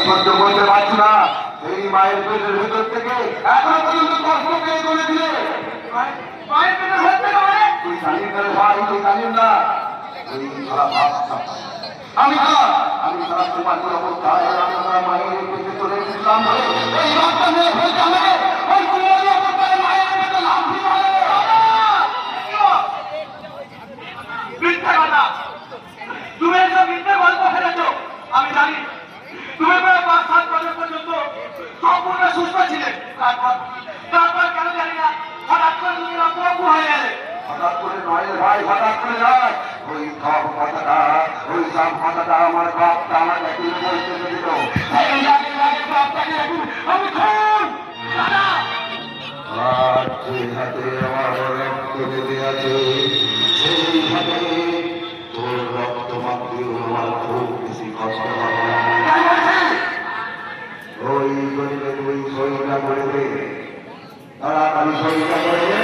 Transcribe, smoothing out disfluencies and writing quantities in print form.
সহ্য করতে পারছি না। এই মায়ের পেটের ভিতর থেকে এখনো পর্যন্ত কষ্ট পেয়ে করে দিলে মায়ের পেটের ভেতর থেকে মানে তুই জানিস না ভাই, তুই জানিস না ওই খারাপ ভাবটা আমি তারা তোমার কোনো অবস্থায় আমি আমার মায়ের পেটে চলে এসেছিলাম বলে এই বাচ্চা মেয়ে ফেলতে আমাকে ওই কুমারী অবস্থায় মায়ের পেটে লাফি মারে। মিথ্যা কথা, তুমি এসব মিথ্যে গল্প ফেলেছো। আমি জানি তুমি প্রায় 5-7 বছর পর্যন্ত সম্পূর্ণ সুস্থ ছিলে। তারপর কেন জানি না হঠাৎ করে তুমি রক্তবাবু হয়ে গেলে। হঠাৎ করে নয় ভাই, হঠাৎ করে নয়। ওই সব কথাটা আমার বাপটা আমাকে তুলে বলতে দিল। আমি খুন দাদা। আর যে হাতে আমার রক্ত লেগে আছে সেই হাতে তোর রক্ত মাত্রেও আমার খুব বেশি কষ্ট হবে। ওই গরিবের ওই সইটা করে দে, তাড়াতাড়ি সইটা করে দে।